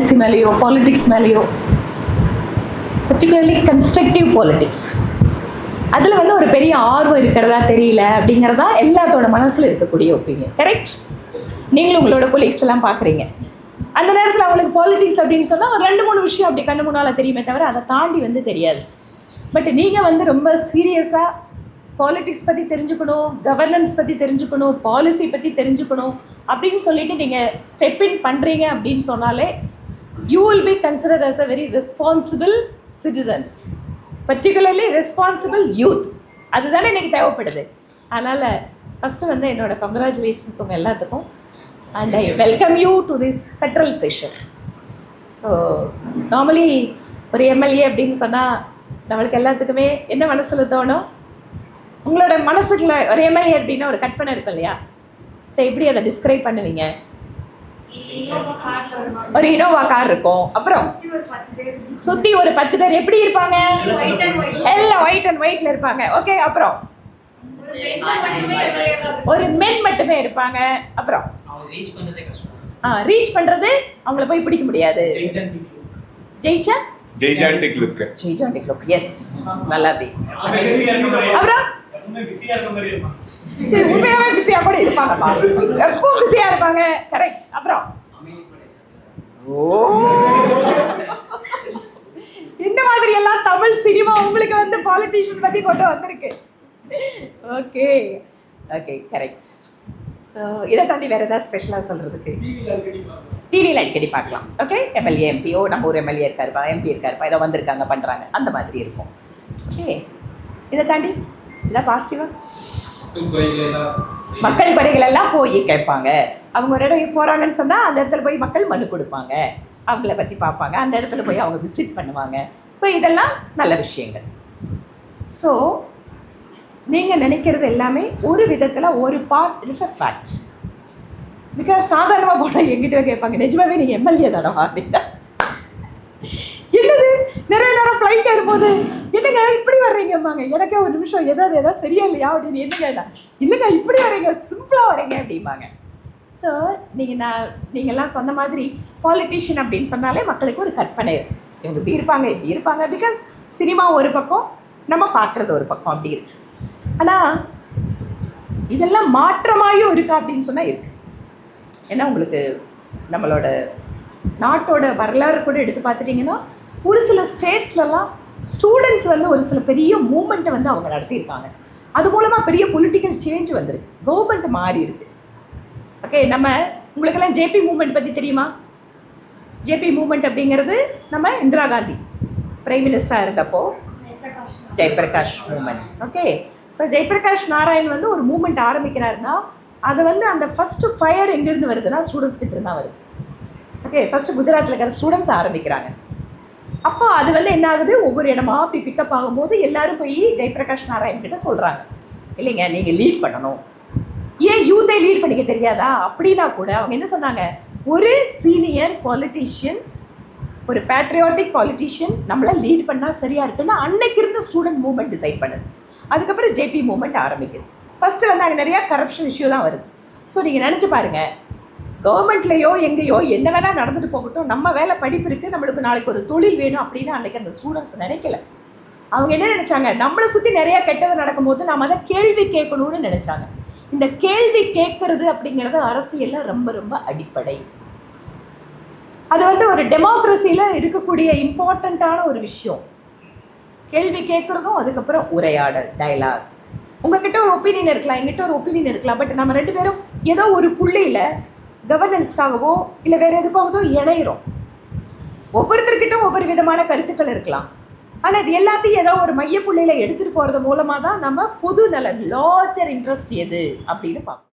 Policy மேலேயோ politics மேலேயோ, particularly constructive politics, அதில் வந்து ஒரு பெரிய ஆர்வம் இருக்கிறதா தெரியல அப்படிங்கிறதா எல்லாத்தோட மனசில் இருக்கக்கூடிய ஒப்பீனியன். கரெக்ட்? நீங்களும் உங்களோட கொலீக்ஸ் எல்லாம் பார்க்குறீங்க. அந்த நேரத்தில் அவங்களுக்கு பாலிடிக்ஸ் அப்படின்னு சொன்னால் ஒரு 2-3 விஷயம் அப்படி கண்ணு முன்னால் தெரியுமே தவிர அதை தாண்டி வந்து தெரியாது. பட் நீங்கள் வந்து ரொம்ப சீரியஸாக பாலிடிக்ஸ் பற்றி தெரிஞ்சுக்கணும், கவர்னன்ஸ் பற்றி தெரிஞ்சுக்கணும், பாலிசி பற்றி தெரிஞ்சுக்கணும் அப்படின்னு சொல்லிட்டு நீங்கள் ஸ்டெப் இன் பண்ணுறீங்க அப்படின்னு சொன்னாலே you will be considered as a very responsible citizens, particularly responsible youth. அதுதானே இன்றைக்கி தேவைப்படுது. அதனால் ஃபஸ்ட்டு வந்து என்னோட கங்க்ராச்சுலேஷன்ஸ் உங்கள் எல்லாத்துக்கும். And I welcome you to this cultural session. So normally ஒரு எம்எல்ஏ அப்படின்னு சொன்னால் நம்மளுக்கு எல்லாத்துக்குமே என்ன மனசில் தோணும்? உங்களோட மனசுக்குள்ள ஒரு எம்எல்ஏ அப்படின்னா ஒரு கற்பனை இருக்கும் இல்லையா? ஸோ எப்படி அதை டிஸ்கிரைப் பண்ணுவீங்க? ஒரு இனோவா கார் இருக்கும், அப்புறம் சுற்றி ஒரு 10 பேர் எப்படி இருப்பாங்க? எல்லாம் ஒயிட் அண்ட் ஒயிட்ல இருப்பாங்க. ஓகே, அப்புறம் ஒரு மென் மட்டுமே இருப்பாங்க. அப்புறம் ரீச் பண்றது அவங்கள போய் பிடிக்க முடியாது. Gigantic look. எஸ், நல்லா இருக்கு. அப்புறம் உண்மையாவே பிஸியா கூட இருப்பாங்க, எப்பவும் பிஸியா இருப்பாங்க. கரெக்ட். அப்புறம் இந்த மாதிரி எல்லாம் தமிழ் சினிமா உங்களுக்கு வந்து பாலிட்டிஷியன் பத்தி கொண்டு வந்திருக்கு. Okay okay, correct. ஸோ இதை தாண்டி வேறு ஏதாவது ஸ்பெஷலாக சொல்கிறதுக்கு? டிவியில் அடிக்கடி பார்க்கலாம். ஓகே, எம்எல்ஏ எம்பிஓ, நம்ம ஒரு எம்எல்ஏ இருக்காருப்பா, எம்பி இருக்காருப்பா, இதை வந்திருக்காங்க பண்ணுறாங்க, அந்த மாதிரி இருக்கும். ஓகே, இதை தாண்டி இதான் பாசிட்டிவாக மக்கள் குறைகள் எல்லாம் போய் கேட்பாங்க. அவங்க ஒரு இடம் போகிறாங்கன்னு சொன்னால் அந்த இடத்துல போய் மக்கள் மனு கொடுப்பாங்க, அவங்கள பற்றி பார்ப்பாங்க, அந்த இடத்துல போய் அவங்க விசிட் பண்ணுவாங்க. ஸோ இதெல்லாம் நல்ல விஷயங்கள். ஸோ நீங்கள் நினைக்கிறது எல்லாமே ஒரு விதத்தில் ஒரு part is a fact. Because சாதாரணமாக போனால் எங்கிட்ட கேட்பாங்க, நிஜமாவே நீங்கள் எம்எல்ஏ தானோ அப்படின்னா, என்னது நிறைய நேரம் ஃப்ளைட் ஏறும்போது என்னங்க இப்படி வர்றீங்கம்மாங்க, எனக்கே ஒரு நிமிஷம் ஏதாவது சரியா இல்லையா அப்படின்னு. என்னங்க இல்லைங்க இப்படி வரீங்க, சிம்பிளாக வரீங்க அப்படிம்பாங்க. ஸோ நீங்கள்லாம் சொன்ன மாதிரி பாலிட்டிஷியன் அப்படின்னு சொன்னாலே மக்களுக்கு ஒரு கற்பனை இருக்குது, இவங்க இப்படி இருப்பாங்க. பிகாஸ் சினிமா ஒரு பக்கம், நம்ம பார்க்குறது ஒரு பக்கம் அப்படி இருக்கு. ஆனால் இதெல்லாம் மாற்றமாயும் இருக்கா அப்படின்னு சொன்னால் இருக்கு. ஏன்னா உங்களுக்கு நம்மளோட நாட்டோட வரலாறு கூட எடுத்து பார்த்துட்டிங்கன்னா ஒரு சில ஸ்டேட்ஸ்லலாம் ஸ்டூடெண்ட்ஸ் வந்து ஒரு சில பெரிய மூமெண்ட்டை வந்து அவங்க நடத்தியிருக்காங்க. அது மூலமாக பெரிய பொலிட்டிக்கல் சேஞ்ச் வந்திருக்கு, கவர்மெண்ட் மாறி இருக்கு. ஓகே, நம்ம உங்களுக்கெல்லாம் ஜேபி மூமெண்ட் பற்றி தெரியுமா? ஜேபி மூமெண்ட் அப்படிங்கிறது நம்ம இந்திரா காந்தி பிரைம் மினிஸ்டராக இருந்தப்போ Jayaprakash movement. Okay, so Jayaprakash Narayan வந்து ஒரு மூமெண்ட் ஆரம்பிக்கிறாருன்னா அதை வந்து அந்த ஃபஸ்ட்டு ஃபயர் எங்கேருந்து வருதுன்னா ஸ்டூடெண்ட்ஸ் கிட்ட இருந்தால் வருது. ஓகே, ஃபஸ்ட்டு குஜராத்தில் இருக்கிற ஸ்டூடெண்ட்ஸ் ஆரம்பிக்கிறாங்க. அப்போ அது வந்து என்ன ஆகுது, ஒவ்வொரு இடமா அப்படி பிக்கப் ஆகும்போது எல்லாரும் போய் ஜெயபிரகாஷ் நாராயண் கிட்ட சொல்கிறாங்க, இல்லைங்க நீங்கள் லீட் பண்ணணும். ஏன் யூத்தை லீட் பண்ணிக்க தெரியாதா அப்படின்னா கூட அவங்க என்ன சொன்னாங்க, ஒரு சீனியர் பாலிட்டிஷியன், ஒரு பேட்ரியாட்டிக் பாலிட்டிஷியன் நம்மளை லீட் பண்ணால் சரியாக இருக்குன்னு அன்னைக்கு இருந்த ஸ்டூடெண்ட் மூவ்மெண்ட் டிசைட் பண்ணுது. அதுக்கப்புறம் ஜேபி மூவ்மெண்ட் ஆரம்பிக்குது. ஃபஸ்ட்டு வந்து அங்கே நிறையா கரப்ஷன் இஷ்யூ தான் வருது. ஸோ நீங்கள் நினச்சி பாருங்கள், கவர்மெண்ட்லேயோ எங்கேயோ என்ன வேணால் நடந்துட்டு போகட்டும், நம்ம வேலை படிப்பு இருக்குது, நம்மளுக்கு நாளைக்கு ஒரு தொழில் வேணும் அப்படின்னு அன்றைக்கி அந்த ஸ்டூடெண்ட்ஸ் நினைக்கல. அவங்க என்ன நினச்சாங்க, நம்மளை சுற்றி நிறையா கெட்டது நடக்கும்போது நம்ம அதை கேள்வி கேட்கணும்னு நினச்சாங்க. இந்த கேள்வி கேட்கறது அப்படிங்கிறது அரசியலில் ரொம்ப ரொம்ப அடிப்படை. அது வந்து ஒரு டெமோக்ரஸியில் இருக்கக்கூடிய இம்பார்ட்டண்ட்டான ஒரு விஷயம். கேள்வி கேட்குறதும் அதுக்கப்புறம் உரையாடல், டயலாக். உங்ககிட்ட ஒரு ஒப்பீனியன் இருக்கலாம், எங்கிட்ட ஒரு ஒப்பீனியன் இருக்கலாம். பட் நம்ம 2 பேரும் ஏதோ ஒரு புள்ளியில் கவர்னன்ஸ்க்காகவோ இல்லை வேறு எதுக்காகவோ இணையிறோம். ஒவ்வொருத்தர்கிட்ட ஒவ்வொரு விதமான கருத்துக்கள் இருக்கலாம். ஆனால் இது எல்லாத்தையும் ஏதோ ஒரு மையப்புள்ளியில் எடுத்துகிட்டு போகிறது மூலமாக தான் நம்ம பொது நலன், லார்ஜர் இன்ட்ரெஸ்ட் எது அப்படின்னு பார்ப்போம்.